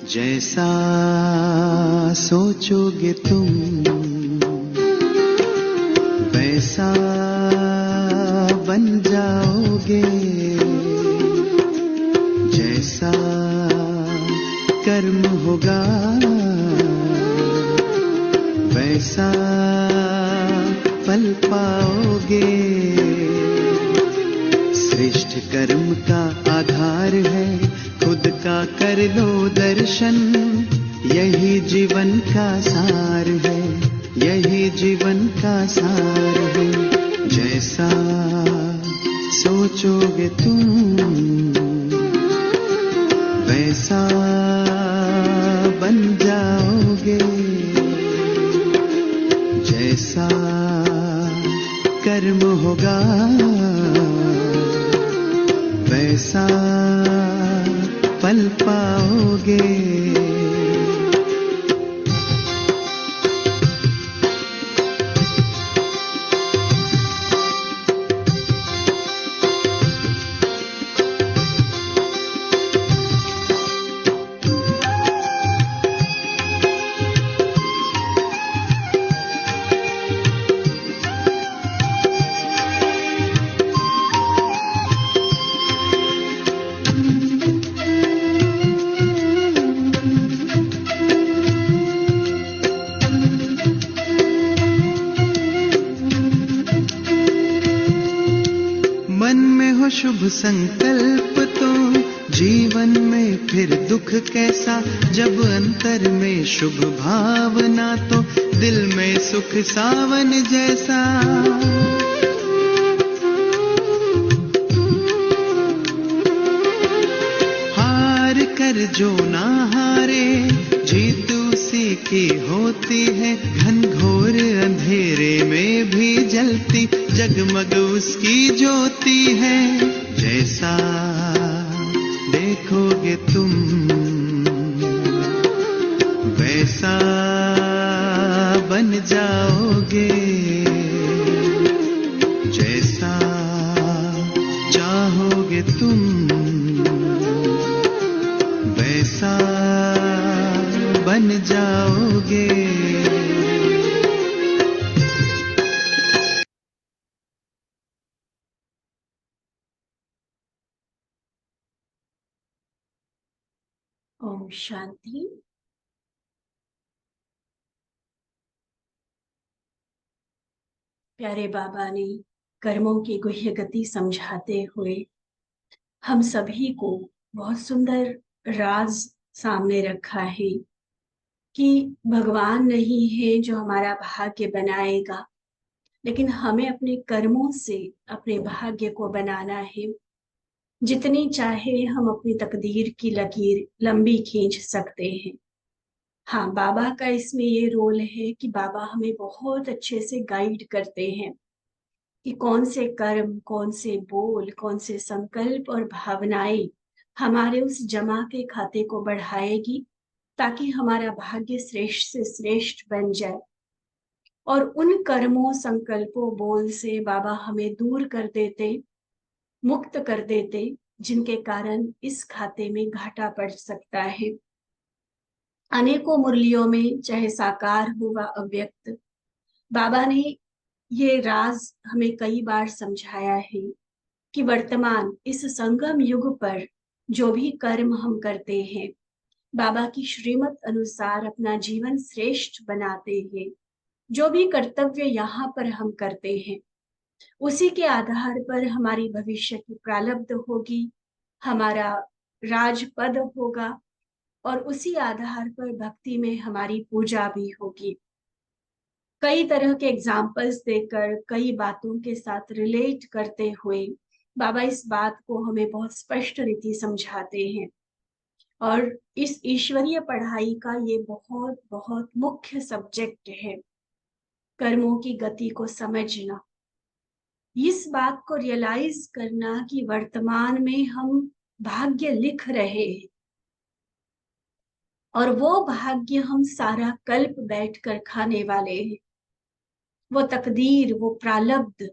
जैसा सोचोगे तुम वैसा बन जाओगे, जैसा कर्म होगा वैसा फल पाओगे। श्रेष्ठ कर्म का आधार है खुद का कर लो दर्शन, यही जीवन का सार है, यही जीवन का सार है। जैसा सोचोगे तुम वैसा बन जाओगे, जैसा कर्म होगा वैसा फल पाओगे। शुभ संकल्प तो जीवन में फिर दुख कैसा, जब अंतर में शुभ भावना तो दिल में सुख सावन जैसा। हार कर जो ना हारे जीत उसी की होती है, घनघोर अंधेरे में भी जलती जगमग उसकी ज्योति है। जैसा देखोगे तुम वैसा बन जाओगे, जैसा चाहोगे तुम वैसा बन जाओगे। ओम शांति। प्यारे बाबा ने कर्मों की गुह्य गति समझाते हुए हम सभी को बहुत सुंदर राज सामने रखा है कि भगवान नहीं है जो हमारा भाग्य बनाएगा, लेकिन हमें अपने कर्मों से अपने भाग्य को बनाना है। जितनी चाहे हम अपनी तकदीर की लकीर लंबी खींच सकते हैं। हाँ, बाबा का इसमें ये रोल है कि बाबा हमें बहुत अच्छे से गाइड करते हैं कि कौन से कर्म, कौन से बोल, कौन से संकल्प और भावनाएं हमारे उस जमा के खाते को बढ़ाएगी ताकि हमारा भाग्य श्रेष्ठ से श्रेष्ठ बन जाए। और उन कर्मों, संकल्पों, बोल से बाबा हमें दूर कर देते, मुक्त कर देते, जिनके कारण इस खाते में घाटा पड़ सकता है। अनेकों मुरलियों में, चाहे साकार हो व अव्यक्त, बाबा ने ये राज हमें कई बार समझाया है कि वर्तमान इस संगम युग पर जो भी कर्म हम करते हैं, बाबा की श्रीमत अनुसार अपना जीवन श्रेष्ठ बनाते हैं। जो भी कर्तव्य यहाँ पर हम करते हैं उसी के आधार पर हमारी भविष्य की प्रारब्ध होगी, हमारा राजपद होगा और उसी आधार पर भक्ति में हमारी पूजा भी होगी। कई तरह के एग्जाम्पल्स देकर, कई बातों के साथ रिलेट करते हुए बाबा इस बात को हमें बहुत स्पष्ट रीति समझाते हैं। और इस ईश्वरीय पढ़ाई का ये बहुत बहुत मुख्य सब्जेक्ट है, कर्मों की गति को समझना। इस बात को रियलाइज करना कि वर्तमान में हम भाग्य लिख रहे हैं और वो भाग्य हम सारा कल्प बैठकर खाने वाले हैं। वो तकदीर, वो प्रारब्ध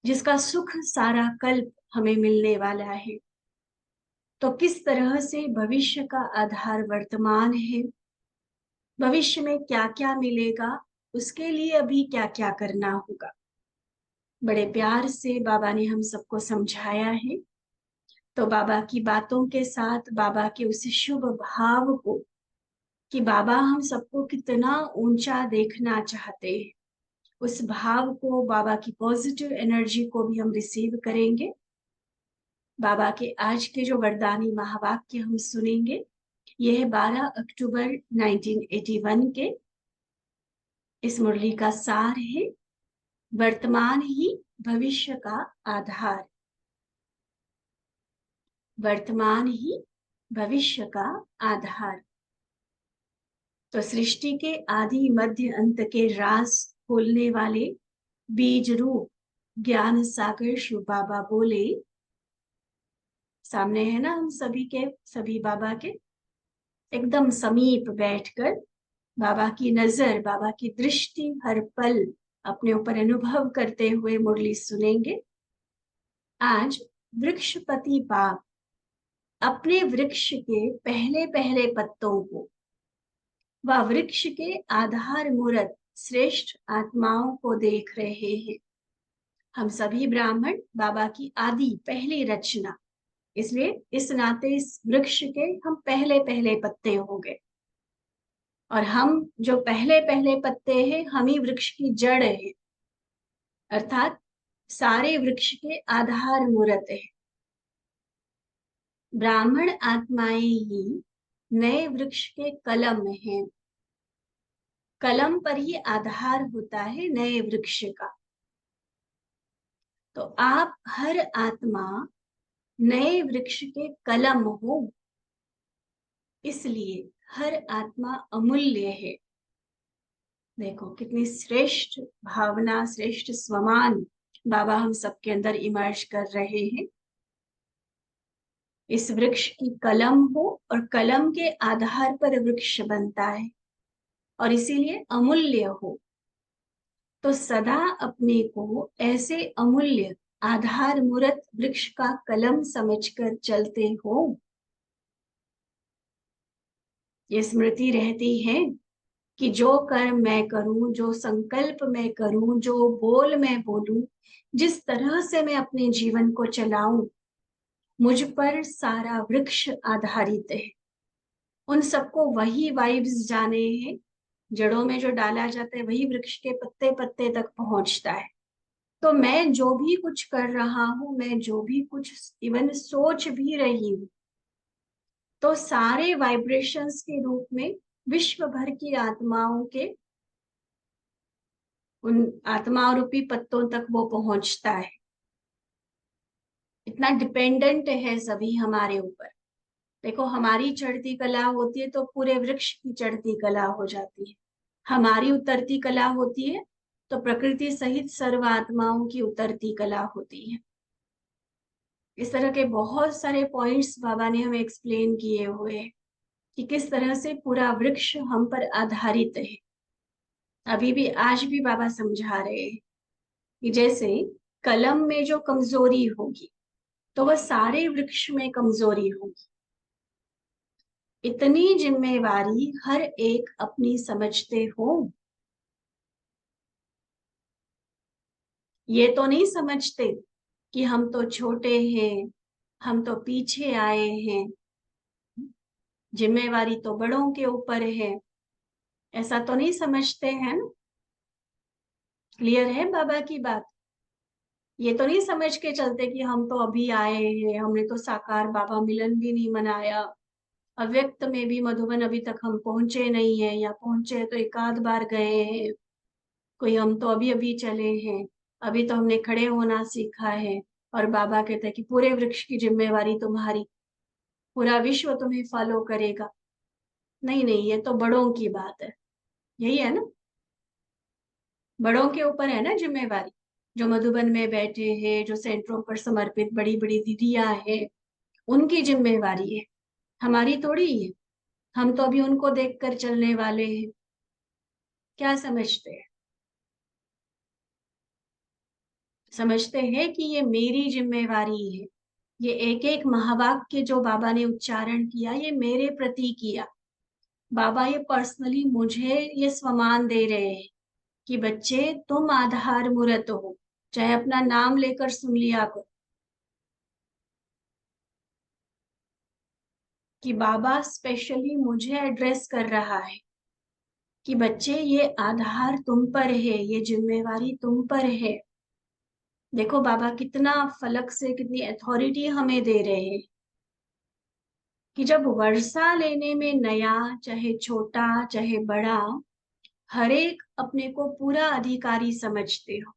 जिसका सुख सारा कल्प हमें मिलने वाला है। तो किस तरह से भविष्य का आधार वर्तमान है, भविष्य में क्या क्या मिलेगा, उसके लिए अभी क्या क्या करना होगा, बड़े प्यार से बाबा ने हम सबको समझाया है। तो बाबा की बातों के साथ, बाबा के उस शुभ भाव को कि बाबा हम सबको कितना ऊंचा देखना चाहते हैं, उस भाव को, बाबा की पॉजिटिव एनर्जी को भी हम रिसीव करेंगे। बाबा के आज के जो वरदानी महावाक्य हम सुनेंगे, यह 12 अक्टूबर 1981 के इस मुरली का सार है। वर्तमान ही भविष्य का आधार, वर्तमान ही भविष्य का आधार। तो सृष्टि के आदि मध्य अंत के राज खोलने वाले बीज रूप ज्ञान सागर शिव बाबा बोले, सामने है ना हम सभी के, सभी बाबा के एकदम समीप बैठकर बाबा की नजर, बाबा की दृष्टि हर पल अपने ऊपर अनुभव करते हुए मुरली सुनेंगे। आज वृक्षपति बाप अपने वृक्ष के पहले पहले पत्तों को व वृक्ष के आधार मूर्त श्रेष्ठ आत्माओं को देख रहे हैं। हम सभी ब्राह्मण बाबा की आदि पहली रचना, इसलिए इस नाते इस वृक्ष के हम पहले पहले पत्ते हो गए, और हम जो पहले पहले पत्ते हैं, हम ही वृक्ष की जड़ है, अर्थात सारे वृक्ष के आधार मूर्त है। ब्राह्मण आत्माएं ही नए वृक्ष के कलम हैं, कलम पर ही आधार होता है नए वृक्ष का। तो आप हर आत्मा नए वृक्ष के कलम हो, इसलिए हर आत्मा अमूल्य है। देखो कितनी श्रेष्ठ भावना, श्रेष्ठ स्वमान बाबा हम सबके अंदर इमर्ज कर रहे हैं। इस वृक्ष की कलम हो और कलम के आधार पर वृक्ष बनता है और इसीलिए अमूल्य हो। तो सदा अपने को ऐसे अमूल्य आधार मूर्त वृक्ष का कलम समझकर चलते हो। ये स्मृति रहती है कि जो कर्म मैं करूं, जो संकल्प मैं करूं, जो बोल मैं बोलूं, जिस तरह से मैं अपने जीवन को चलाऊं, मुझ पर सारा वृक्ष आधारित है। उन सबको वही वाइब्स जाने हैं, जड़ों में जो डाला जाता है वही वृक्ष के पत्ते पत्ते तक पहुंचता है। तो मैं जो भी कुछ कर रहा हूं, मैं जो भी कुछ इवन सोच भी रही हूं, तो सारे वाइब्रेशंस के रूप में विश्व भर की आत्माओं के उन आत्मा रूपी पत्तों तक वो पहुंचता है। इतना डिपेंडेंट है सभी हमारे ऊपर। देखो हमारी चढ़ती कला होती है तो पूरे वृक्ष की चढ़ती कला हो जाती है, हमारी उतरती कला होती है तो प्रकृति सहित सर्व आत्माओं की उतरती कला होती है। इस तरह के बहुत सारे पॉइंट्स बाबा ने हमें एक्सप्लेन किए हुए हैं कि किस तरह से पूरा वृक्ष हम पर आधारित है। अभी भी, आज भी बाबा समझा रहे हैं कि जैसे कलम में जो कमजोरी होगी तो वह सारे वृक्ष में कमजोरी होगी। इतनी जिम्मेवारी हर एक अपनी समझते हो। ये तो नहीं समझते कि हम तो छोटे हैं, हम तो पीछे आए हैं, जिम्मेवारी तो बड़ों के ऊपर है, ऐसा तो नहीं समझते हैं ना। क्लियर है बाबा की बात? ये तो नहीं समझ के चलते कि हम तो अभी आए हैं, हमने तो साकार बाबा मिलन भी नहीं मनाया, अव्यक्त में भी मधुबन अभी तक हम पहुंचे नहीं है, या पहुंचे तो एक आध बार गए हैं, कोई हम तो अभी अभी चले हैं, अभी तो हमने खड़े होना सीखा है। और बाबा कहते हैं कि पूरे वृक्ष की जिम्मेवारी तुम्हारी, पूरा विश्व तुम्हें फॉलो करेगा। नहीं नहीं, ये तो बड़ों की बात है, यही है ना, बड़ों के ऊपर है ना जिम्मेवारी। जो मधुबन में बैठे हैं, जो सेंटरों पर समर्पित बड़ी बड़ी दीदियां हैं, उनकी जिम्मेवारी है, हमारी थोड़ी है। हम तो अभी उनको देखकर चलने वाले हैं। क्या समझते हैं? समझते हैं कि ये मेरी जिम्मेवारी है। ये एक एक महावाक्य जो बाबा ने उच्चारण किया, ये मेरे प्रति किया। बाबा ये पर्सनली मुझे ये स्वमान दे रहे हैं कि बच्चे तुम आधार मूर्त हो। चाहे अपना नाम लेकर सुन लिया करो कि बाबा स्पेशली मुझे एड्रेस कर रहा है कि बच्चे ये आधार तुम पर है, ये जिम्मेवारी तुम पर है। देखो बाबा कितना फलक से कितनी अथॉरिटी हमें दे रहे हैं कि जब वर्षा लेने में नया, चाहे छोटा चाहे बड़ा, हर एक अपने को पूरा अधिकारी समझते हो।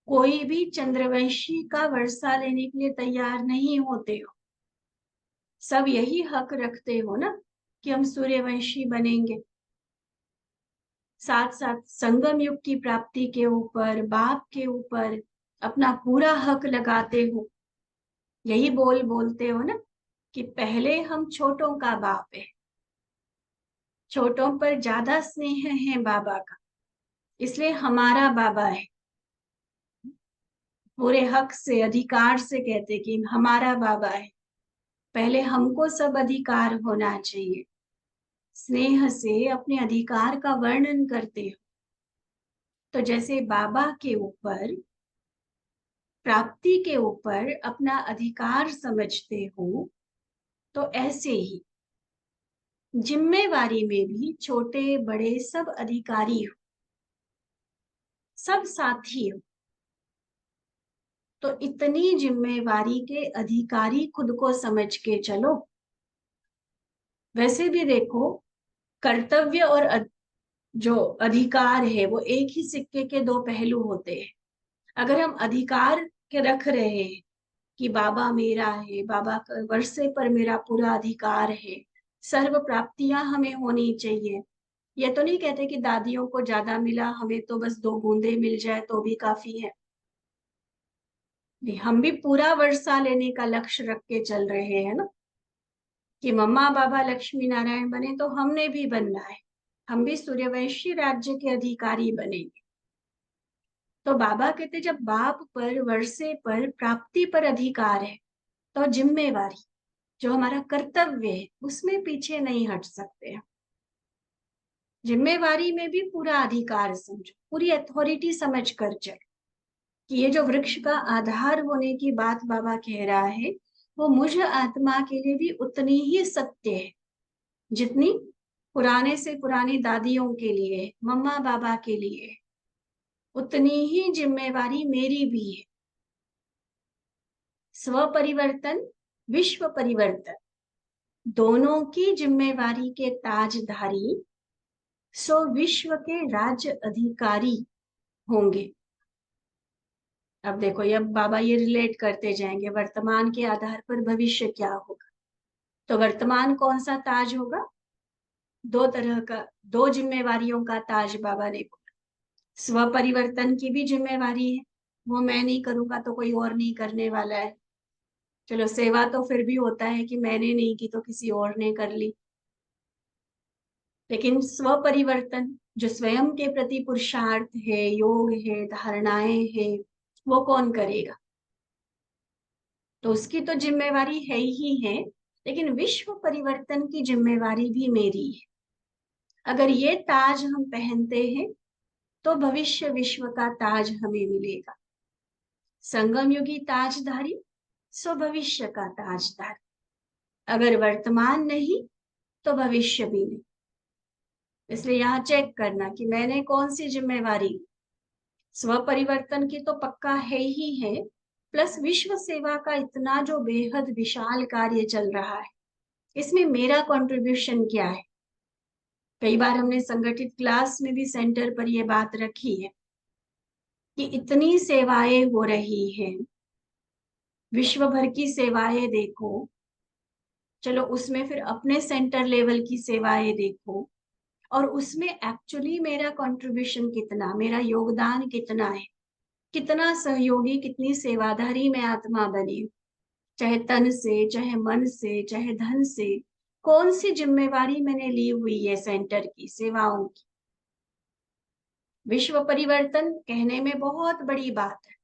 कोई भी चंद्रवंशी का वर्षा लेने के लिए तैयार नहीं होते हो। सब यही हक रखते हो ना कि हम सूर्यवंशी बनेंगे। साथ साथ संगम युग की प्राप्ति के ऊपर, बाप के ऊपर अपना पूरा हक लगाते हो। यही बोलते हो ना कि पहले हम छोटों का बाप है, छोटों पर ज्यादा स्नेह है बाबा का, इसलिए हमारा बाबा है। पूरे हक से, अधिकार से कहते कि हमारा बाबा है। पहले हमको सब अधिकार होना चाहिए। स्नेह से अपने अधिकार का वर्णन करते हो। तो जैसे बाबा के ऊपर, प्राप्ति के ऊपर अपना अधिकार समझते हो, तो ऐसे ही जिम्मेवारी में भी छोटे बड़े सब अधिकारी हो, सब साथी हो। तो इतनी जिम्मेवारी के अधिकारी खुद को समझ के चलो। वैसे भी देखो, कर्तव्य और जो अधिकार है वो एक ही सिक्के के दो पहलू होते हैं। अगर हम अधिकार के रख रहे हैं कि बाबा मेरा है, बाबा का वर्षे पर मेरा पूरा अधिकार है, सर्व प्राप्तियां हमें होनी चाहिए। ये तो नहीं कहते कि दादियों को ज्यादा मिला, हमें तो बस 2 बूंदे मिल जाए तो भी काफी है। हम भी पूरा वर्षा लेने का लक्ष्य रख के चल रहे हैं ना कि मम्मा बाबा लक्ष्मी नारायण बने, तो हमने भी बनना है। हम भी सूर्यवंशी राज्य के अधिकारी बनेंगे। तो बाबा कहते जब बाप पर, वर्षे पर, प्राप्ति पर अधिकार है, तो जिम्मेवारी जो हमारा कर्तव्य है उसमें पीछे नहीं हट सकते हैं। जिम्मेवारी में भी पूरा अधिकार समझो, पूरी अथॉरिटी समझ कर चलो कि ये जो वृक्ष का आधार होने की बात बाबा कह रहा है, वो मुझ आत्मा के लिए भी उतनी ही सत्य है जितनी पुराने से पुरानी दादियों के लिए, मम्मा बाबा के लिए। उतनी ही जिम्मेवारी मेरी भी है। स्व परिवर्तन, विश्व परिवर्तन, दोनों की जिम्मेवारी के ताजधारी सो विश्व के राज्य अधिकारी होंगे। अब देखो, ये बाबा ये रिलेट करते जाएंगे, वर्तमान के आधार पर भविष्य क्या होगा। तो वर्तमान कौन सा ताज होगा? दो तरह का, दो जिम्मेवारियों का ताज बाबा ने बोला। स्व परिवर्तन की भी जिम्मेवारी है, वो मैं नहीं करूंगा तो कोई और नहीं करने वाला है। चलो सेवा तो फिर भी होता है कि मैंने नहीं की तो किसी और ने कर ली। लेकिन स्व परिवर्तन जो स्वयं के प्रति पुरुषार्थ है, योग है, धारणाएं है, वो कौन करेगा? तो उसकी तो जिम्मेवारी है ही है, लेकिन विश्व परिवर्तन की जिम्मेवारी भी मेरी है। अगर ये ताज हम पहनते हैं तो भविष्य विश्व का ताज हमें मिलेगा। संगम युगी ताजधारी, सो भविष्य का ताजधारी। अगर वर्तमान नहीं तो भविष्य भी नहीं। इसलिए यहाँ चेक करना कि मैंने कौन सी जिम्मेवारी। स्व परिवर्तन की तो पक्का है ही है, प्लस विश्व सेवा का इतना जो बेहद विशाल कार्य चल रहा है, इसमें मेरा कंट्रीब्यूशन क्या है। कई बार हमने संगठित क्लास में भी सेंटर पर यह बात रखी है कि इतनी सेवाएं हो रही हैं, विश्व भर की सेवाएं देखो, चलो उसमें फिर अपने सेंटर लेवल की सेवाएं देखो, और उसमें एक्चुअली मेरा कंट्रीब्यूशन कितना, मेरा योगदान कितना है। कितना सहयोगी, कितनी सेवाधारी मैं आत्मा बनी, चाहे तन से, चाहे मन से, चाहे धन से। कौन सी जिम्मेवारी मैंने ली हुई है सेंटर की, सेवाओं की। विश्व परिवर्तन कहने में बहुत बड़ी बात है,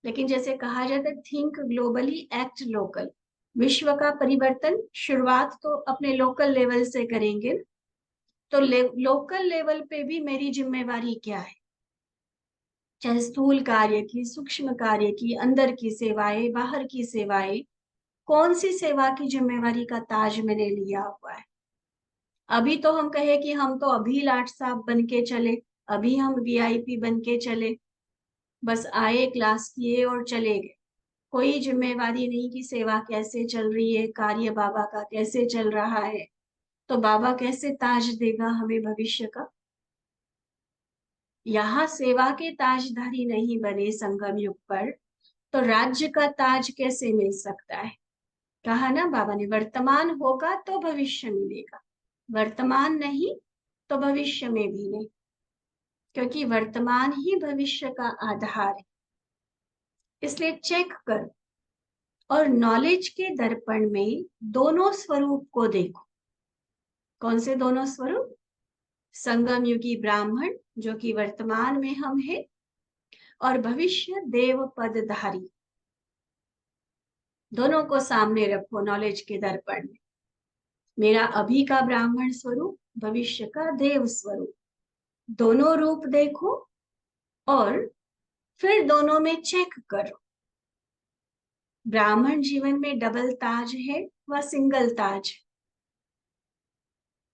लेकिन जैसे कहा जाता है थिंक ग्लोबली एक्ट लोकल। विश्व का परिवर्तन शुरुआत तो अपने लोकल लेवल से करेंगे, तो लोकल लेवल पे भी मेरी जिम्मेवारी क्या है, चाहे स्थूल कार्य की, सूक्ष्म कार्य की, अंदर की सेवाएं, बाहर की सेवाएं, कौन सी सेवा की जिम्मेवारी का ताज मैंने लिया हुआ है। अभी तो हम कहे कि हम तो अभी लाट साहब बन के चले, अभी हम वीआईपी बन के चले, बस आए, क्लास किए और चले गए। कोई जिम्मेवारी नहीं कि सेवा कैसे चल रही है, कार्य बाबा का कैसे चल रहा है, तो बाबा कैसे ताज देगा हमें भविष्य का। यहाँ सेवा के ताजधारी नहीं बने संगम युग पर, तो राज्य का ताज कैसे मिल सकता है। कहा ना बाबा ने, वर्तमान होगा तो भविष्य मिलेगा, वर्तमान नहीं तो भविष्य में भी नहीं, क्योंकि वर्तमान ही भविष्य का आधार है। इसलिए चेक करो और नॉलेज के दर्पण में दोनों स्वरूप को देखो। कौन से दोनों स्वरूप? संगम युगी ब्राह्मण जो कि वर्तमान में हम हैं, और भविष्य देव पदधारी। दोनों को सामने रखो नॉलेज के दर्पण में। मेरा अभी का ब्राह्मण स्वरूप, भविष्य का देव स्वरूप, दोनों रूप देखो और फिर दोनों में चेक करो। ब्राह्मण जीवन में डबल ताज है व सिंगल ताज।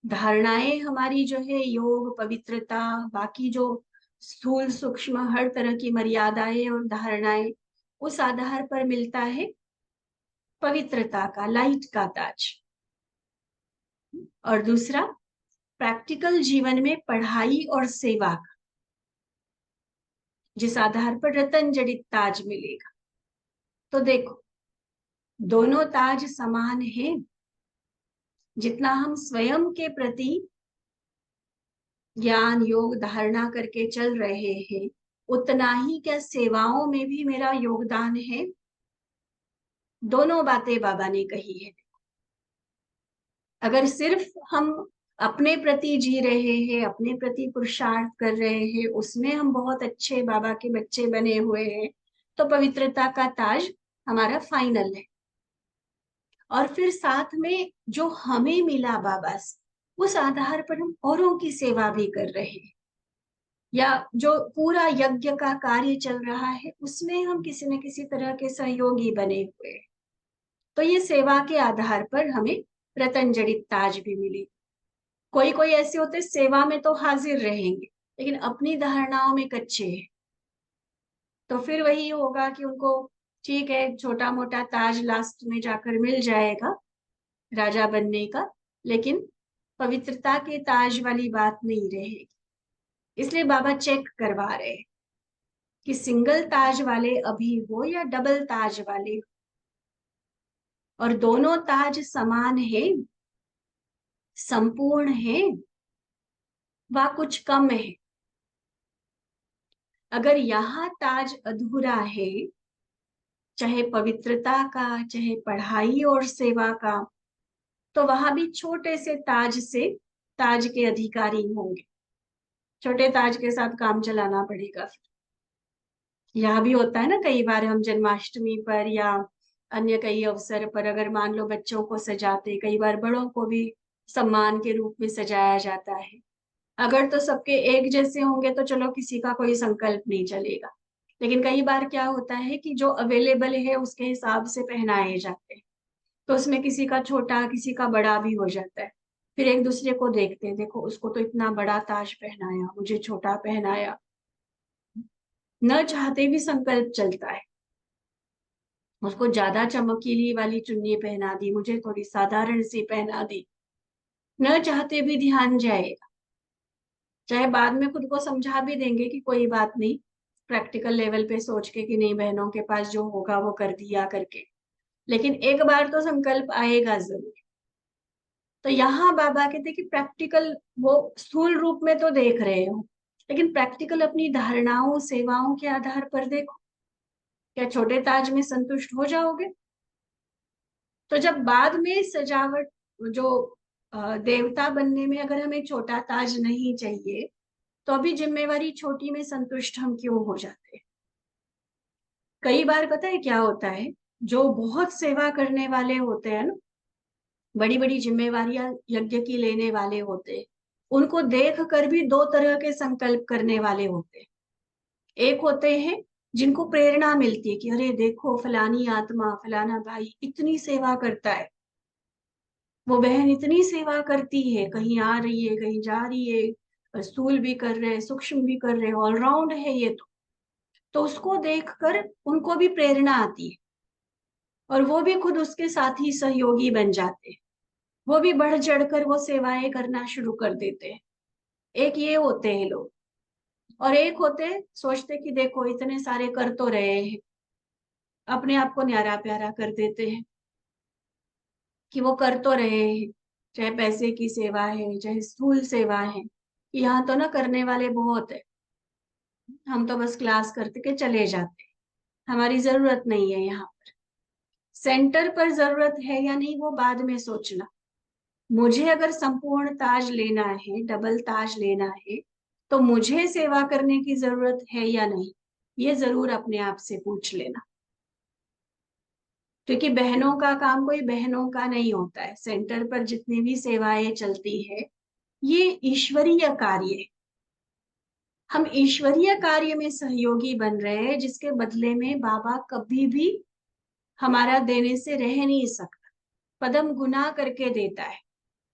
धारणाएं हमारी जो है, योग, पवित्रता, बाकी जो स्थूल सूक्ष्म हर तरह की मर्यादाएं और धारणाएं, उस आधार पर मिलता है पवित्रता का, लाइट का ताज। और दूसरा प्रैक्टिकल जीवन में पढ़ाई और सेवा का, जिस आधार पर रतन जड़ित ताज मिलेगा। तो देखो, दोनों ताज समान है। जितना हम स्वयं के प्रति ज्ञान योग धारणा करके चल रहे हैं, उतना ही क्या सेवाओं में भी मेरा योगदान है। दोनों बातें बाबा ने कही है। अगर सिर्फ हम अपने प्रति जी रहे हैं, अपने प्रति पुरुषार्थ कर रहे हैं, उसमें हम बहुत अच्छे बाबा के बच्चे बने हुए हैं, तो पवित्रता का ताज हमारा फाइनल है। और फिर साथ में जो हमें मिला बाबा से, उस आधार पर हम औरों की सेवा भी कर रहे हैं, या जो पूरा यज्ञ का कार्य चल रहा है उसमें हम किसी न किसी तरह के सहयोगी बने हुए हैं। तो ये सेवा के आधार पर हमें रतन जड़ित ताज भी मिली। कोई कोई ऐसे होते सेवा में तो हाजिर रहेंगे लेकिन अपनी धारणाओं में कच्चे हैं, तो फिर वही होगा कि उनको ठीक है छोटा मोटा ताज लास्ट में जाकर मिल जाएगा राजा बनने का, लेकिन पवित्रता के ताज वाली बात नहीं रहेगी। इसलिए बाबा चेक करवा रहे हैं कि सिंगल ताज वाले अभी हो या डबल ताज वाले हो, और दोनों ताज समान है, संपूर्ण है, व कुछ कम है। अगर यहाँ ताज अधूरा है, चाहे पवित्रता का, चाहे पढ़ाई और सेवा का, तो वहां भी छोटे से ताज से ताज के अधिकारी होंगे। छोटे ताज के साथ काम चलाना पड़ेगा। यहाँ भी होता है ना, कई बार हम जन्माष्टमी पर या अन्य कई अवसर पर अगर मान लो बच्चों को सजाते, कई बार बड़ों को भी सम्मान के रूप में सजाया जाता है। अगर तो सबके एक जैसे होंगे तो चलो किसी का कोई संकल्प नहीं चलेगा, लेकिन कई बार क्या होता है कि जो अवेलेबल है उसके हिसाब से पहनाए जाते हैं, तो उसमें किसी का छोटा किसी का बड़ा भी हो जाता है। फिर एक दूसरे को देखते हैं, देखो उसको तो इतना बड़ा ताज पहनाया, मुझे छोटा पहनाया, न चाहते भी संकल्प चलता है। उसको ज्यादा चमकीली वाली चुन्नी पहना दी, मुझे थोड़ी साधारण सी पहना दी, न चाहते भी ध्यान जाएगा। चाहे बाद में खुद को समझा भी देंगे कि कोई बात नहीं, प्रैक्टिकल लेवल पे सोच के कि नहीं बहनों के पास जो होगा वो कर दिया करके, लेकिन एक बार तो संकल्प आएगा जरूर। तो यहाँ बाबा कहते कि प्रैक्टिकल वो स्थूल रूप में तो देख रहे हो, लेकिन प्रैक्टिकल अपनी धारणाओं सेवाओं के आधार पर देखो, क्या छोटे ताज में संतुष्ट हो जाओगे? तो जब बाद में सजावट, जो देवता बनने में अगर हमें छोटा ताज नहीं चाहिए, तो अभी जिम्मेवारी छोटी में संतुष्ट हम क्यों हो जाते हैं? कई बार पता है क्या होता है, जो बहुत सेवा करने वाले होते हैं ना, बड़ी बड़ी जिम्मेवारियां यज्ञ की लेने वाले होते हैं, उनको देख कर भी दो तरह के संकल्प करने वाले होते हैं। एक होते हैं जिनको प्रेरणा मिलती है कि अरे देखो फलानी आत्मा, फलाना भाई इतनी सेवा करता है, वो बहन इतनी सेवा करती है, कहीं आ रही है कहीं जा रही है, स्थूल भी कर रहे हैं सूक्ष्म भी कर रहे हैं, ऑलराउंड है ये तो उसको देखकर उनको भी प्रेरणा आती है और वो भी खुद उसके साथी सहयोगी बन जाते हैं। वो भी बढ़ चढ़कर वो सेवाएं करना शुरू कर देते हैं। एक ये होते हैं लोग, और एक होते हैं सोचते कि देखो इतने सारे कर तो रहे हैं, अपने आप को न्यारा प्यारा कर देते हैं कि वो कर तो रहे हैं, चाहे पैसे की सेवा है चाहे स्थूल सेवा है, यहाँ तो ना करने वाले बहुत है, हम तो बस क्लास करते के चले जाते हैं, हमारी जरूरत नहीं है यहाँ पर। सेंटर पर जरूरत है या नहीं वो बाद में सोचना, मुझे अगर संपूर्ण ताज लेना है, डबल ताज लेना है, तो मुझे सेवा करने की जरूरत है या नहीं, ये जरूर अपने आप से पूछ लेना। क्योंकि बहनों का काम कोई बहनों का नहीं होता है, सेंटर पर जितनी भी सेवाएं चलती है ये ईश्वरीय कार्य है। हम ईश्वरीय कार्य में सहयोगी बन रहे हैं, जिसके बदले में बाबा कभी भी हमारा देने से रह नहीं सकता, पदम गुना करके देता है।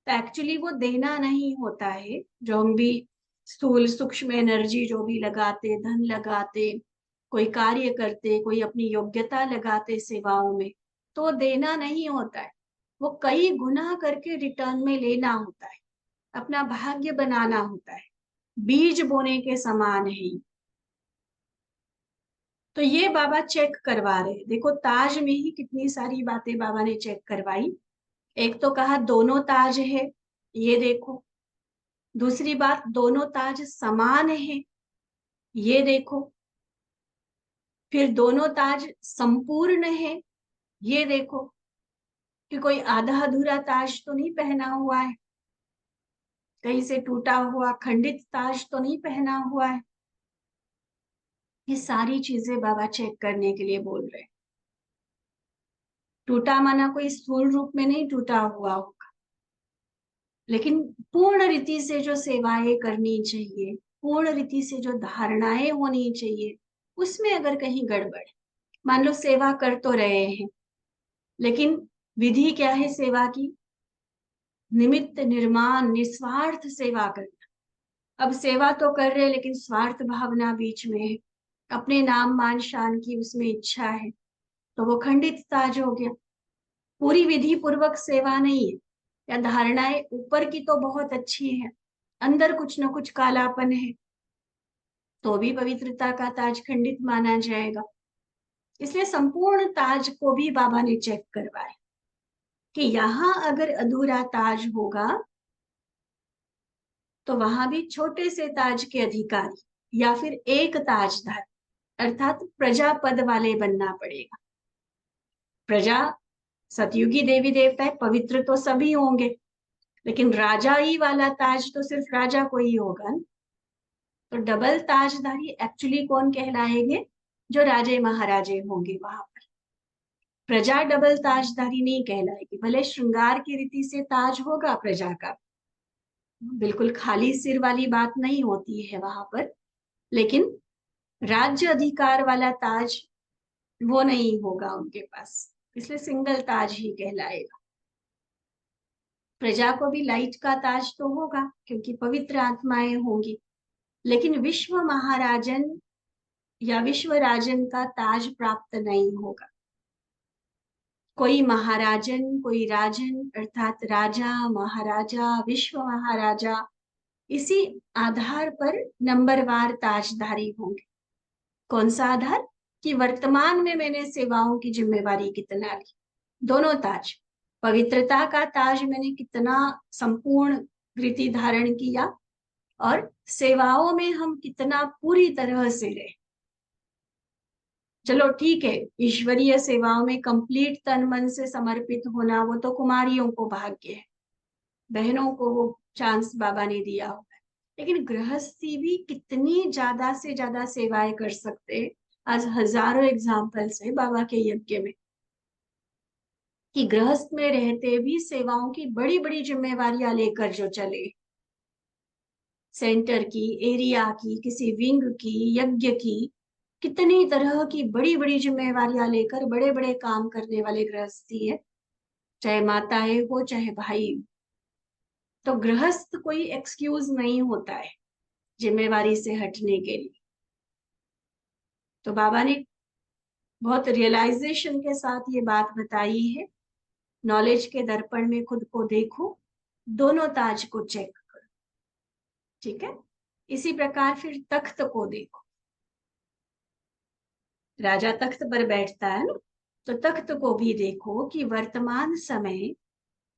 तो एक्चुअली वो देना नहीं होता है, जो हम भी स्थूल सूक्ष्म एनर्जी जो भी लगाते, धन लगाते, कोई कार्य करते, कोई अपनी योग्यता लगाते सेवाओं में, तो वो देना नहीं होता है, वो कई गुना करके रिटर्न में लेना होता है, अपना भाग्य बनाना होता है, बीज बोने के समान है। तो ये बाबा चेक करवा रहे, देखो ताज में ही कितनी सारी बातें बाबा ने चेक करवाई। एक तो कहा दोनों ताज है, ये देखो। दूसरी बात, दोनों ताज समान है, ये देखो। फिर दोनों ताज संपूर्ण है, ये देखो, कि कोई आधा अधूरा ताज तो नहीं पहना हुआ है, कहीं से टूटा हुआ खंडित ताज तो नहीं पहना हुआ है। ये सारी चीजें बाबा चेक करने के लिए बोल रहे हैं। टूटा माना कोई स्थूल रूप में नहीं टूटा हुआ होगा, लेकिन पूर्ण रीति से जो सेवाएं करनी चाहिए, पूर्ण रीति से जो धारणाएं होनी चाहिए, उसमें अगर कहीं गड़बड़, मान लो सेवा कर तो रहे हैं, लेकिन विधि क्या है सेवा की? निमित्त निर्माण निस्वार्थ सेवा करना। अब सेवा तो कर रहे लेकिन स्वार्थ भावना बीच में है, अपने नाम मान शान की उसमें इच्छा है, तो वो खंडित ताज हो गया। पूरी विधि पूर्वक सेवा नहीं है, या धारणाएं ऊपर की तो बहुत अच्छी है, अंदर कुछ न कुछ कालापन है, तो भी पवित्रता का ताज खंडित माना जाएगा। इसलिए संपूर्ण ताज को भी बाबा ने चेक करवाया कि यहाँ अगर अधूरा ताज होगा तो वहां भी छोटे से ताज के अधिकारी या फिर एक ताजधार अर्थात प्रजा पद वाले बनना पड़ेगा। प्रजा सतयुगी देवी देवता है, पवित्र तो सभी होंगे, लेकिन राजा ही वाला ताज तो सिर्फ राजा को ही होगा न? तो डबल ताजधारी एक्चुअली कौन कहलाएंगे? जो राजे महाराजे होंगे वहां पर। प्रजा डबल ताजधारी नहीं कहलाएगी, भले श्रृंगार की रीति से ताज होगा प्रजा का, बिल्कुल खाली सिर वाली बात नहीं होती है वहां पर, लेकिन राज्य अधिकार वाला ताज वो नहीं होगा उनके पास, इसलिए सिंगल ताज ही कहलाएगा। प्रजा को भी लाइट का ताज तो होगा क्योंकि पवित्र आत्माएं होंगी, लेकिन विश्व महाराजन या विश्व राजन का ताज प्राप्त नहीं होगा। कोई महाराजन कोई राजन अर्थात राजा महाराजा विश्व महाराजा, इसी आधार पर नंबरवार ताजधारी होंगे। कौन सा आधार? कि वर्तमान में मैंने सेवाओं की जिम्मेवारी कितना ली, दोनों ताज। पवित्रता का ताज मैंने कितना संपूर्ण कृति धारण किया, और सेवाओं में हम कितना पूरी तरह से रहे। चलो ठीक है, ईश्वरीय सेवाओं में कंप्लीट तन मन से समर्पित होना वो तो कुमारियों को भाग्य है, बहनों को वो चांस बाबा ने दिया हुआ है। लेकिन गृहस्थी भी कितनी ज्यादा से ज्यादा सेवाएं कर सकते हैं। आज हजारों एग्जाम्पल्स है बाबा के यज्ञ में कि गृहस्थ में रहते भी सेवाओं की बड़ी बड़ी जिम्मेवारियां लेकर जो चले, सेंटर की, एरिया की, किसी विंग की, यज्ञ की, कितनी तरह की बड़ी बड़ी जिम्मेवारियां लेकर बड़े बड़े काम करने वाले गृहस्थी है, चाहे माताएं हो चाहे भाई। तो गृहस्थ कोई एक्सक्यूज नहीं होता है जिम्मेवारी से हटने के लिए। तो बाबा ने बहुत रियलाइजेशन के साथ ये बात बताई है, नॉलेज के दर्पण में खुद को देखो, दोनों ताज को चेक करो। ठीक है, इसी प्रकार फिर तख्त को देखो। राजा तख्त पर बैठता है ना, तो तख्त को भी देखो कि वर्तमान समय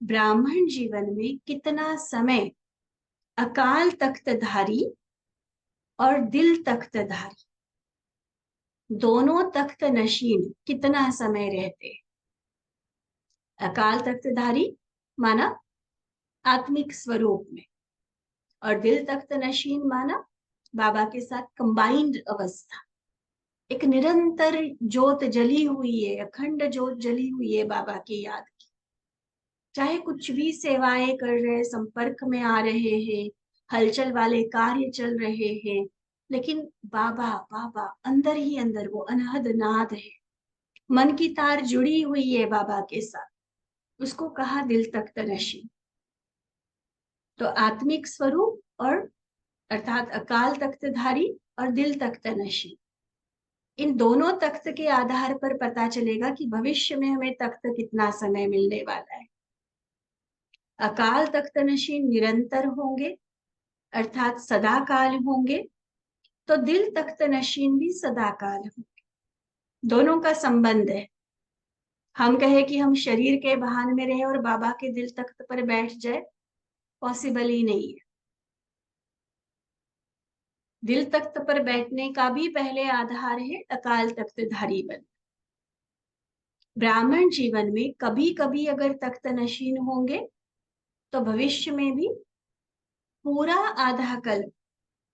ब्राह्मण जीवन में कितना समय अकाल तख्तधारी और दिल तख्तधारी दोनों तख्त नशीन कितना समय रहते। अकाल तख्तधारी माना आत्मिक स्वरूप में, और दिल तख्त नशीन माना बाबा के साथ कंबाइंड अवस्था। एक निरंतर ज्योत जली हुई है, अखंड ज्योत जली हुई है बाबा की याद की। चाहे कुछ भी सेवाएं कर रहे, संपर्क में आ रहे हैं, हलचल वाले कार्य चल रहे हैं, लेकिन बाबा बाबा अंदर ही अंदर वो अनहद नाद है। मन की तार जुड़ी हुई है बाबा के साथ, उसको कहा दिल तख्त नशीन। तो आत्मिक स्वरूप और अर्थात अकाल तख्तधारी और दिल तख्त नशीन, इन दोनों तख्त के आधार पर पता चलेगा कि भविष्य में हमें तख्त कितना समय मिलने वाला है। अकाल तख्त नशीन निरंतर होंगे अर्थात सदाकाल होंगे, तो दिल तख्त नशीन भी सदाकाल होंगे। दोनों का संबंध है। हम कहे कि हम शरीर के बहान में रहे और बाबा के दिल तख्त पर बैठ जाए, पॉसिबल ही नहीं है। दिल तख्त पर बैठने का भी पहले आधार है अकाल तख्तधारी बन। ब्राह्मण जीवन में कभी कभी अगर तख्त नशीन होंगे तो भविष्य में भी पूरा आधा कल्प,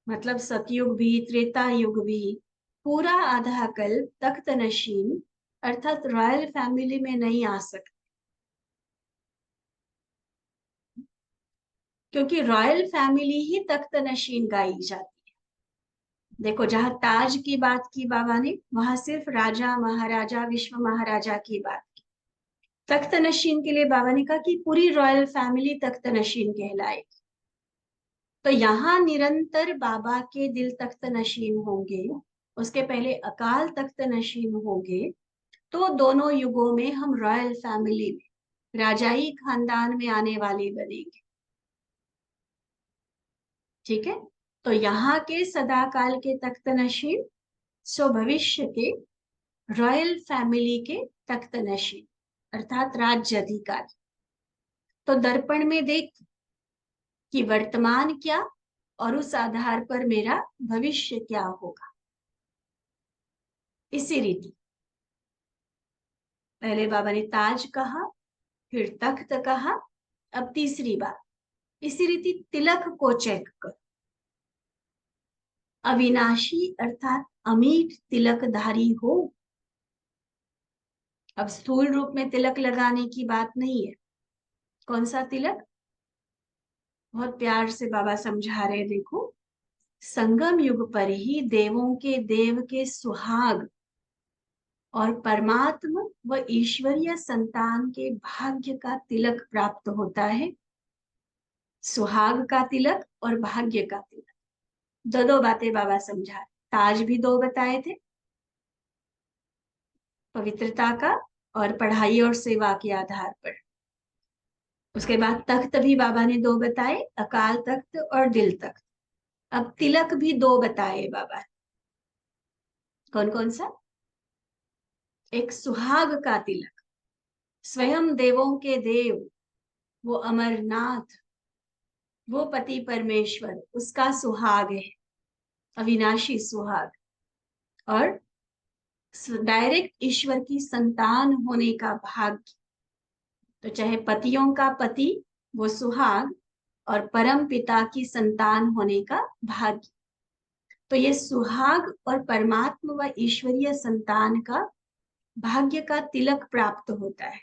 मतलब सतयुग भी त्रेता युग भी, पूरा आधा कल्प तख्त नशीन अर्थात रॉयल फैमिली में नहीं आ सकते, क्योंकि रॉयल फैमिली ही तख्त नशीन गाई जाती है। देखो, जहां ताज की बात की बाबा ने, वहां सिर्फ राजा महाराजा विश्व महाराजा की बात की। तख्त नशीन के लिए बाबा ने कहा कि पूरी रॉयल फैमिली तख्त नशीन कहलाएगी। तो यहाँ निरंतर बाबा के दिल तख्त नशीन होंगे, उसके पहले अकाल तख्त नशीन होंगे, तो दोनों युगों में हम रॉयल फैमिली में, राजाई खानदान में आने वाले बनेंगे। ठीक है, तो यहाँ के सदाकाल के तख्त नशीन, सो भविष्य के रॉयल फैमिली के तख्त नशीन अर्थात राज्य अधिकारी। तो दर्पण में देख कि वर्तमान क्या और उस आधार पर मेरा भविष्य क्या होगा। इसी रीति पहले बाबा ने ताज कहा, फिर तख्त कहा, अब तीसरी बात, इसी रीति तिलक को चेक कर। अविनाशी अर्थात अमीट तिलकधारी हो। अब स्थूल रूप में तिलक लगाने की बात नहीं है। कौन सा तिलक? बहुत प्यार से बाबा समझा रहे, देखो, संगम युग पर ही देवों के देव के सुहाग और परमात्मा व ईश्वरीय संतान के भाग्य का तिलक प्राप्त होता है। सुहाग का तिलक और भाग्य का तिलक, दो दो बातें बाबा समझा। ताज भी दो बताए थे, पवित्रता का और पढ़ाई और सेवा के आधार पर। उसके बाद तख्त भी बाबा ने दो बताए, अकाल तख्त और दिल तख्त। अब तिलक भी दो बताए बाबा। कौन कौन सा? एक सुहाग का तिलक, स्वयं देवों के देव वो अमरनाथ वो पति परमेश्वर, उसका सुहाग है, अविनाशी सुहाग। और डायरेक्ट ईश्वर की संतान होने का भाग्य, तो चाहे पतियों का पति वो सुहाग, और परम पिता की संतान होने का भाग्य। तो ये सुहाग और परमात्मा व ईश्वरीय संतान का भाग्य का तिलक प्राप्त होता है।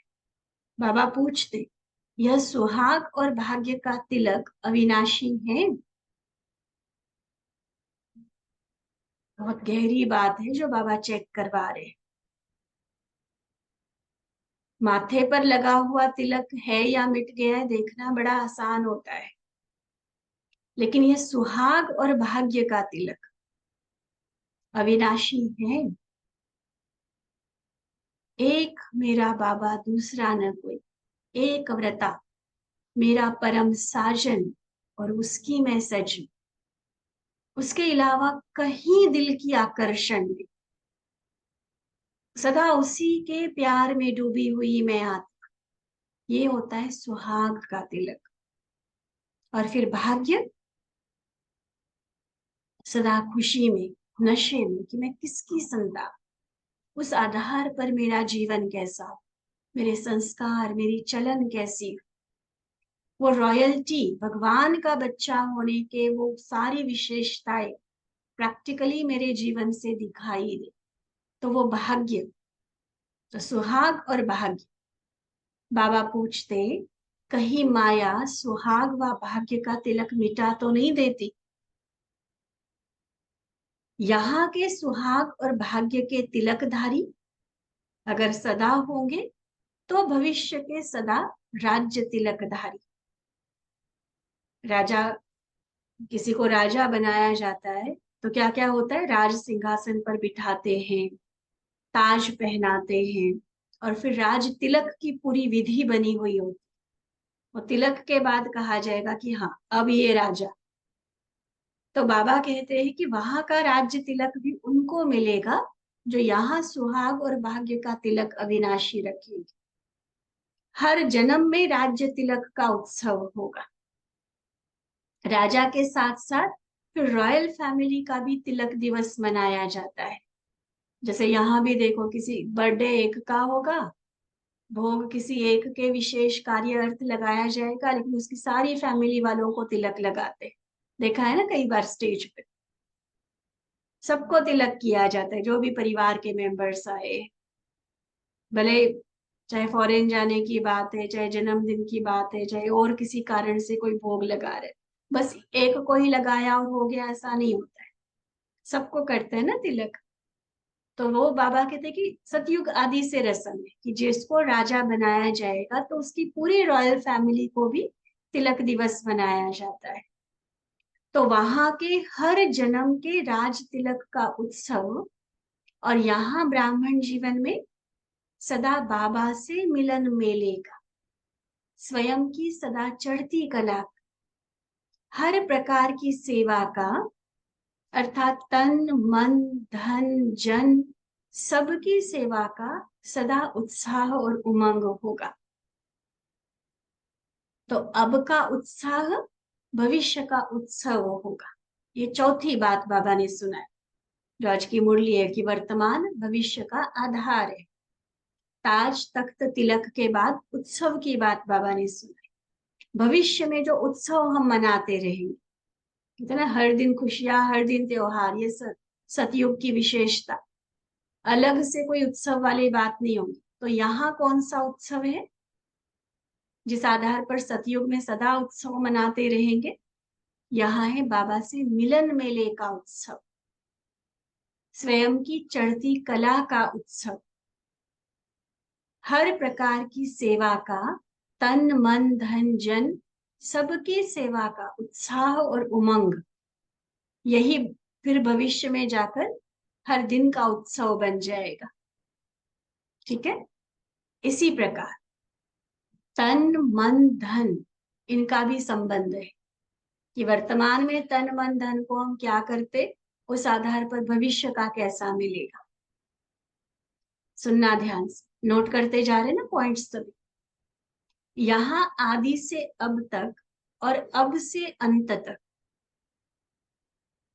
बाबा पूछते, यह सुहाग और भाग्य का तिलक अविनाशी है? बहुत गहरी बात है जो बाबा चेक करवा रहे हैं। माथे पर लगा हुआ तिलक है या मिट गया है देखना बड़ा आसान होता है, लेकिन यह सुहाग और भाग्य का तिलक अविनाशी है। एक मेरा बाबा दूसरा न कोई, एक व्रता मेरा परम साजन, और उसकी मैं सजन। उसके अलावा कहीं दिल की आकर्षण नहीं, सदा उसी के प्यार में डूबी हुई मैं आत्मा। ये होता है सुहाग का तिलक। और फिर भाग्य, सदा खुशी में, नशे में कि मैं किसकी संतान, उस आधार पर मेरा जीवन कैसा हो, मेरे संस्कार, मेरी चलन कैसी, वो रॉयल्टी, भगवान का बच्चा होने के वो सारी विशेषताएं प्रैक्टिकली मेरे जीवन से दिखाई दे, तो वो भाग्य। तो सुहाग और भाग्य। बाबा पूछते, कहीं माया सुहाग व भाग्य का तिलक मिटा तो नहीं देती? यहाँ के सुहाग और भाग्य के तिलकधारी अगर सदा होंगे तो भविष्य के सदा राज्य तिलकधारी। राजा, किसी को राजा बनाया जाता है तो क्या क्या होता है, राज सिंहासन पर बिठाते हैं, ताज पहनाते हैं, और फिर राज तिलक की पूरी विधि बनी हुई होती। वो तिलक के बाद कहा जाएगा कि हाँ अब ये राजा। तो बाबा कहते हैं कि वहां का राज्य तिलक भी उनको मिलेगा जो यहाँ सुहाग और भाग्य का तिलक अविनाशी रखेंगे। हर जन्म में राज्य तिलक का उत्सव होगा। राजा के साथ साथ फिर रॉयल फैमिली का भी तिलक दिवस मनाया जाता है। जैसे यहाँ भी देखो, किसी बर्थडे एक का होगा, भोग किसी एक के विशेष कार्य अर्थ लगाया जाएगा, लेकिन उसकी सारी फैमिली वालों को तिलक लगाते हैं। देखा है ना कई बार स्टेज पे सबको तिलक किया जाता है, जो भी परिवार के मेंबर्स आए, भले चाहे फॉरेन जाने की बात है, चाहे जन्मदिन की बात है, चाहे और किसी कारण से कोई भोग लगा रहे, बस एक को ही लगाया और हो गया, ऐसा नहीं होता है। सबको करते हैं ना तिलक। तो वो बाबा कहते हैं कि सतयुग आदि से रस्म है कि जिसको राजा बनाया जाएगा तो उसकी पूरी रॉयल फैमिली को भी तिलक दिवस मनाया जाता है। तो वहां के हर जन्म के राज तिलक का उत्सव, और यहाँ ब्राह्मण जीवन में सदा बाबा से मिलन मेले का, स्वयं की सदा चढ़ती कला, हर प्रकार की सेवा का, अर्थात तन मन धन जन सबकी सेवा का सदा उत्साह और उमंग होगा। तो अब का उत्साह भविष्य का उत्सव होगा। ये चौथी बात बाबा ने सुनाई, जो आज की मुरली है कि वर्तमान भविष्य का आधार है। ताज तख्त तिलक के बाद उत्सव की बात बाबा ने सुनाई। भविष्य में जो उत्सव हम मनाते रहेंगे, कितना हर दिन खुशियां, हर दिन त्योहार, ये सतयुग की विशेषता। अलग से कोई उत्सव वाली बात नहीं होगी। तो यहाँ कौन सा उत्सव है जिस आधार पर सतयुग में सदा उत्सव मनाते रहेंगे? यहाँ है बाबा से मिलन मेले का उत्सव, स्वयं की चढ़ती कला का उत्सव, हर प्रकार की सेवा का, तन मन धन जन सबकी सेवा का उत्साह और उमंग। यही फिर भविष्य में जाकर हर दिन का उत्सव बन जाएगा। ठीक है। इसी प्रकार तन मन धन, इनका भी संबंध है कि वर्तमान में तन मन धन को हम क्या करते, उस आधार पर भविष्य का कैसा मिलेगा। सुनना ध्यान से, नोट करते जा रहे ना पॉइंट्स सभी। यहाँ आदि से अब तक और अब से अंत तक,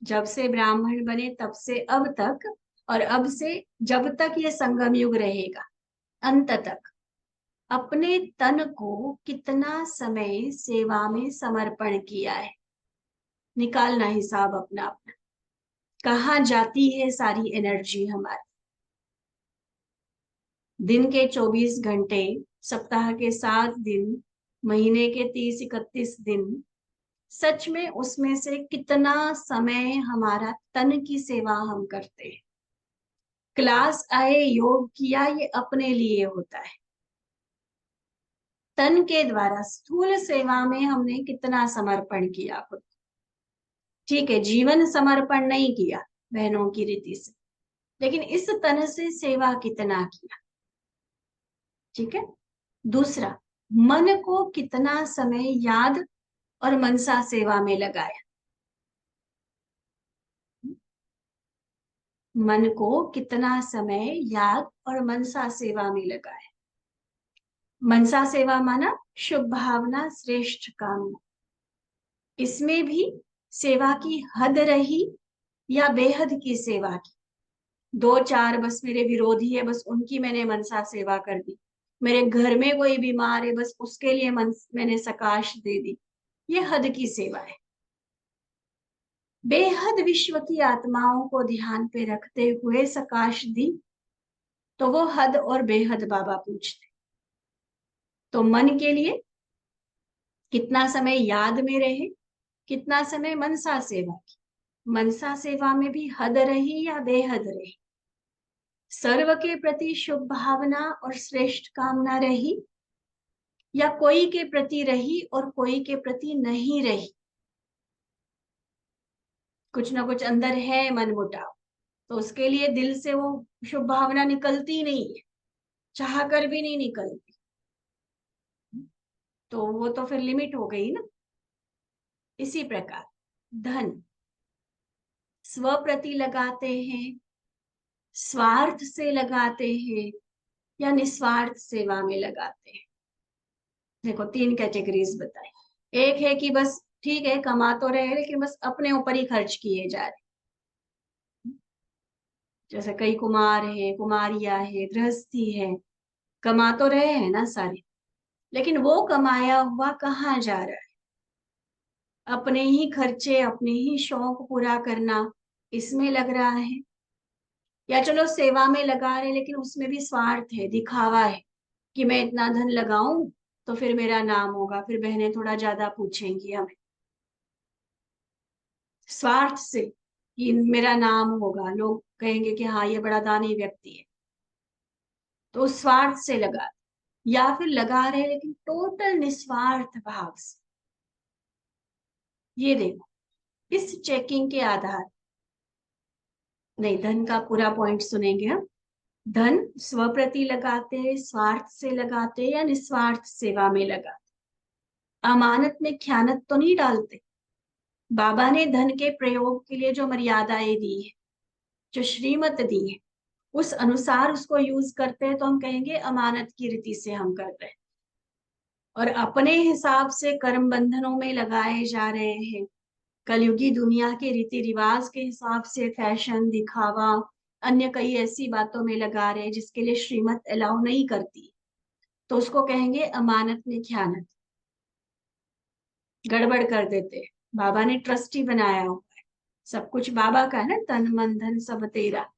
जब से ब्राह्मण बने तब से अब तक, और अब से जब तक ये संगम युग रहेगा, अंत तक, अपने तन को कितना समय सेवा में समर्पण किया है। निकालना हिसाब अपना अपना, कहाँ जाती है सारी एनर्जी हमारी। दिन के 24 घंटे, सप्ताह के 7 दिन, महीने के 30-31 दिन, सच में उसमें से कितना समय हमारा तन की सेवा हम करते हैं। क्लास आए, योग किया, ये अपने लिए होता है। तन के द्वारा स्थूल सेवा में हमने कितना समर्पण किया खुद। ठीक है, जीवन समर्पण नहीं किया बहनों की रीति से, लेकिन इस तन से सेवा कितना किया। ठीक है। दूसरा, मन को कितना समय याद और मनसा सेवा में लगाया। मन को कितना समय याद और मनसा सेवा में लगाया। मनसा सेवा माना शुभ भावना, श्रेष्ठ कामना। इसमें भी सेवा की हद रही या बेहद की सेवा की। 2-4 बस मेरे विरोधी है, बस उनकी मैंने मनसा सेवा कर दी। मेरे घर में कोई बीमार है, बस उसके लिए मैंने सकाश दे दी। ये हद की सेवा है। बेहद विश्व की आत्माओं को ध्यान पे रखते हुए सकाश दी, तो वो हद और बेहद बाबा पूछते। तो मन के लिए कितना समय याद में रहे, कितना समय मनसा सेवा की। मनसा सेवा में भी हद रही या बेहद रही। सर्व के प्रति शुभ भावना और श्रेष्ठ कामना रही, या कोई के प्रति रही और कोई के प्रति नहीं रही। कुछ ना कुछ अंदर है मनमुटाव, तो उसके लिए दिल से वो शुभ भावना निकलती नहीं है, चाह कर भी नहीं निकलती, तो वो तो फिर लिमिट हो गई ना। इसी प्रकार धन स्व प्रति लगाते हैं, स्वार्थ से लगाते हैं, या निस्वार्थ सेवा में लगाते हैं। देखो 3 कैटेगरीज बताई। एक है कि बस ठीक है, कमा तो रहे लेकिन बस अपने ऊपर ही खर्च किए जा रहे। जैसे कई कुमार है, कुमारियां है, गृहस्थी है, कमा तो रहे हैं ना सारे, लेकिन वो कमाया हुआ कहाँ जा रहा है। अपने ही खर्चे, अपने ही शौक पूरा करना, इसमें लग रहा है। या चलो सेवा में लगा रहे, लेकिन उसमें भी स्वार्थ है, दिखावा है कि मैं इतना धन लगाऊं तो फिर मेरा नाम होगा, फिर बहनें थोड़ा ज्यादा पूछेंगी हमें, स्वार्थ से कि मेरा नाम होगा, लोग कहेंगे कि हाँ ये बड़ा दानी व्यक्ति है, तो उस स्वार्थ से लगा। या फिर लगा रहे लेकिन टोटल निस्वार्थ भाव से। ये देखो, इस चेकिंग के आधार, नहीं धन का पूरा पॉइंट सुनेंगे हम। धन स्वप्रति लगाते, स्वार्थ से लगाते, या निस्वार्थ सेवा में लगाते। अमानत में ख्यानत तो नहीं डालते। बाबा ने धन के प्रयोग के लिए जो मर्यादाएं दी है, जो श्रीमत दी है, उस अनुसार उसको यूज करते हैं तो हम कहेंगे अमानत की रीति से हम कर रहे हैं। और अपने हिसाब से कर्म बंधनों में लगाए जा रहे हैं, कलयुगी दुनिया के रीति रिवाज के हिसाब से, फैशन, दिखावा, अन्य कई ऐसी बातों में लगा रहे हैं जिसके लिए श्रीमत अलाउ नहीं करती, तो उसको कहेंगे अमानत में ख्यानत। गड़बड़ कर देते हैं। बाबा ने ट्रस्टी बनाया हुआ है, सब कुछ बाबा का है ना, तन मन धन सब तेरा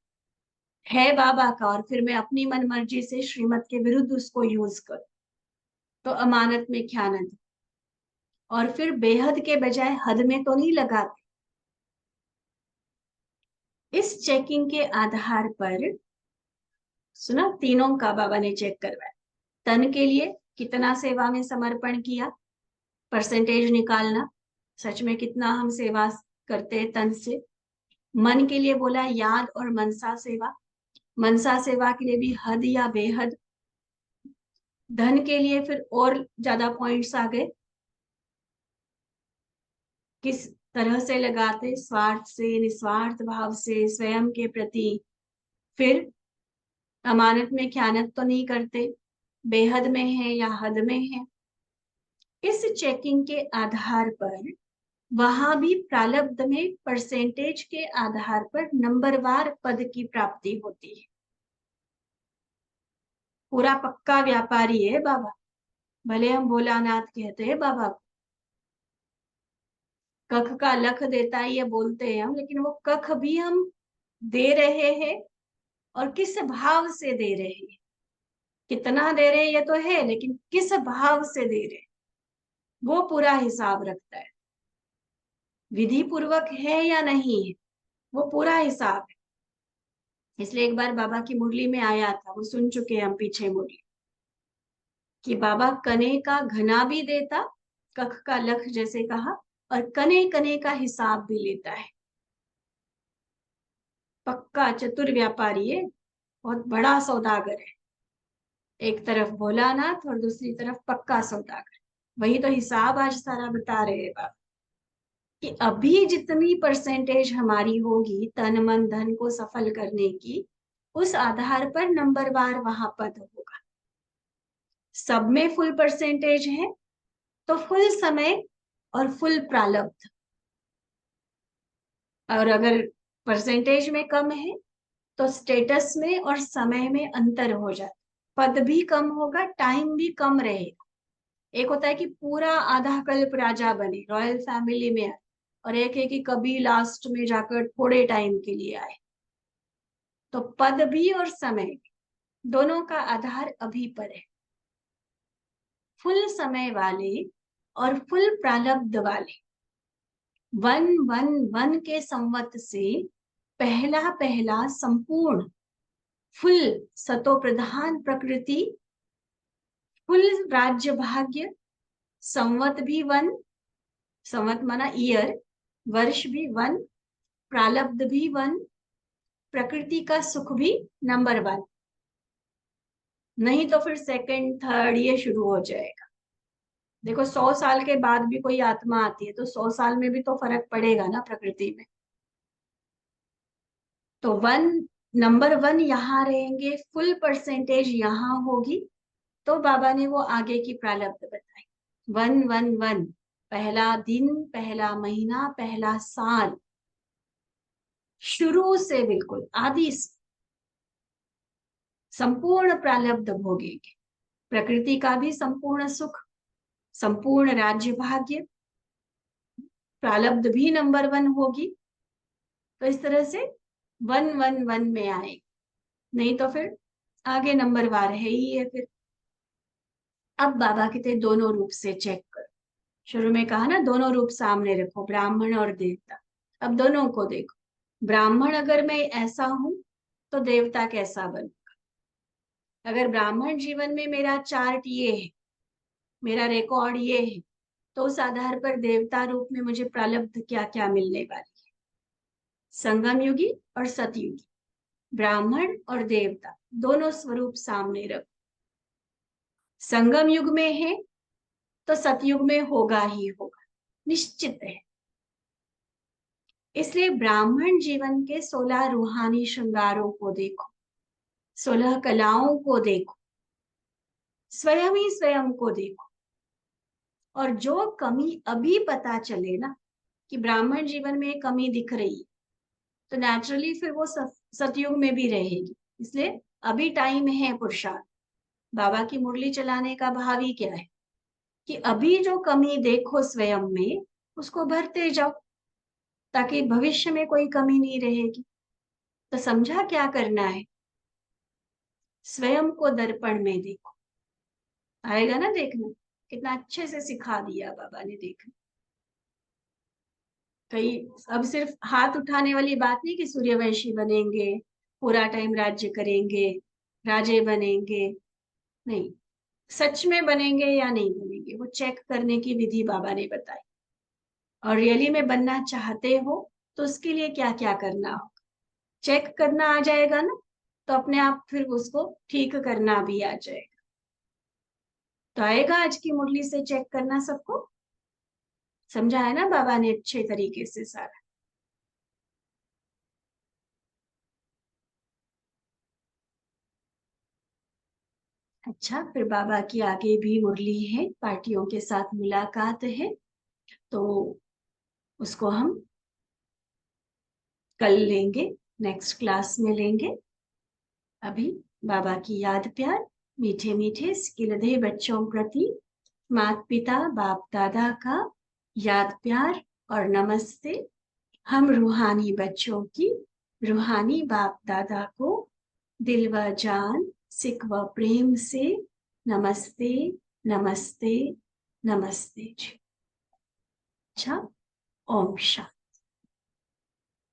है बाबा का, और फिर मैं अपनी मन मर्जी से श्रीमत के विरुद्ध उसको यूज करूं, तो अमानत में ख्यानत। और फिर बेहद के बजाय हद में तो नहीं लगाते। इस चेकिंग के आधार पर सुना, तीनों का बाबा ने चेक करवाया। तन के लिए कितना सेवा में समर्पण किया, परसेंटेज निकालना, सच में कितना हम सेवा करते हैं तन से। मन के लिए बोला याद और मनसा सेवा, मनसा सेवा के लिए भी हद या बेहद। धन के लिए फिर और ज्यादा पॉइंट्स आ गए, किस तरह से लगाते, स्वार्थ से, निस्वार्थ भाव से, स्वयं के प्रति। फिर अमानत में ख्यानत तो नहीं करते, बेहद में है या हद में है। इस चेकिंग के आधार पर वहां भी प्रारब्ध में परसेंटेज के आधार पर नंबरवार पद की प्राप्ति होती है। पूरा पक्का व्यापारी है बाबा, भले हम भोलानाथ कहते हैं बाबा को, कख का लख देता है ये बोलते हैं हम, लेकिन वो कख भी हम दे रहे हैं और किस भाव से दे रहे हैं, कितना दे रहे हैं ये तो है, लेकिन किस भाव से दे रहे हैं वो पूरा हिसाब रखता है। विधि पूर्वक है या नहीं है वो पूरा हिसाब है। इसलिए एक बार बाबा की मुरली में आया था, वो सुन चुके हैं हम पीछे मुरली, कि बाबा कने का घना भी देता, कख का लख जैसे कहा, और कने कने का हिसाब भी लेता है। पक्का चतुर व्यापारी है, बहुत बड़ा सौदागर है। एक तरफ भोलानाथ और दूसरी तरफ पक्का सौदागर। वही तो हिसाब आज सारा बता रहे हैं बाबा, कि अभी जितनी परसेंटेज हमारी होगी तन मन धन को सफल करने की, उस आधार पर नंबरवार वहां पद होगा। सब में फुल परसेंटेज है तो फुल समय और फुल प्रारब्ध, और अगर परसेंटेज में कम है तो स्टेटस में और समय में अंतर हो जाता, पद भी कम होगा, टाइम भी कम रहेगा। एक होता है कि पूरा आधा कल्प राजा बने, रॉयल फैमिली में आए, और एक है कि कभी लास्ट में जाकर थोड़े टाइम के लिए आए। तो पद भी और समय भी, दोनों का आधार अभी पर है। फुल समय वाले और फुल प्रारब्ध वाले, वन वन वन के संवत से पहला पहला संपूर्ण फुल सतो प्रधान प्रकृति, फुल राज्य भाग्य, संवत भी वन, संवत माना ईयर, वर्ष भी वन, प्रारब्ध भी वन, प्रकृति का सुख भी नंबर वन। नहीं तो फिर सेकंड थर्ड ये शुरू हो जाएगा। देखो 100 साल के बाद भी कोई आत्मा आती है तो 100 साल में भी तो फर्क पड़ेगा ना प्रकृति में। तो वन, नंबर वन यहाँ रहेंगे, फुल परसेंटेज यहाँ होगी। तो बाबा ने वो आगे की प्रारब्ध बताई, वन वन वन, पहला दिन, पहला महीना, पहला साल, शुरू से बिल्कुल आदि से संपूर्ण प्रारब्ध भोगेंगे। प्रकृति का भी संपूर्ण सुख, संपूर्ण राज्य भाग्य, प्रारब्ध भी नंबर वन होगी। तो इस तरह से वन वन वन में आए, नहीं तो फिर आगे नंबर वार है ही है फिर। अब बाबा कहते दोनों रूप से चेक करो। शुरू में कहा ना दोनों रूप सामने रखो, ब्राह्मण और देवता। अब दोनों को देखो, ब्राह्मण अगर मैं ऐसा हूं तो देवता कैसा बनूंगा। अगर ब्राह्मण जीवन में मेरा चार्ट ये है, मेरा रिकॉर्ड ये है, तो उस आधार पर देवता रूप में मुझे प्रारब्ध क्या क्या मिलने वाली है। संगम युगी और सतयुगी, ब्राह्मण और देवता दोनों स्वरूप सामने रखो। संगम युग में है तो सतयुग में होगा ही होगा, निश्चित है। इसलिए ब्राह्मण जीवन के 16 रूहानी श्रृंगारों को देखो, 16 कलाओं को देखो, स्वयं ही स्वयं को देखो। और जो कमी अभी पता चले ना कि ब्राह्मण जीवन में कमी दिख रही है, तो नेचुरली फिर वो सतयुग में भी रहेगी। इसलिए अभी टाइम है पुरुषार्थ। बाबा की मुरली चलाने का भाव ही क्या है कि अभी जो कमी देखो स्वयं में, उसको भरते जाओ, ताकि भविष्य में कोई कमी नहीं रहेगी। तो समझा क्या करना है, स्वयं को दर्पण में देखो। आएगा ना देखना, कितना अच्छे से सिखा दिया बाबा ने देखना। कई अब सिर्फ हाथ उठाने वाली बात नहीं कि सूर्यवंशी बनेंगे, पूरा टाइम राज्य करेंगे, राजे बनेंगे, नहीं, सच में बनेंगे या नहीं बनेंगे वो चेक करने की विधि बाबा ने बताई। और रियली में बनना चाहते हो तो उसके लिए क्या क्या करना हो, चेक करना आ जाएगा ना, तो अपने आप फिर उसको ठीक करना भी आ जाएगा। तो आएगा आज की मुरली से चेक करना सबको, समझा है ना बाबा ने अच्छे तरीके से सारा। अच्छा, फिर बाबा की आगे भी मुरली है, पार्टियों के साथ मुलाकात है, तो उसको हम कल लेंगे, नेक्स्ट क्लास में लेंगे। अभी बाबा की याद प्यार, मीठे मीठे स्किलधे बच्चों प्रति माता पिता बाप दादा का याद प्यार और नमस्ते। हम रूहानी बच्चों की रूहानी बाप दादा को दिल व जान सिक व प्रेम से नमस्ते नमस्ते नमस्ते जी। अच्छा, ओम शांति।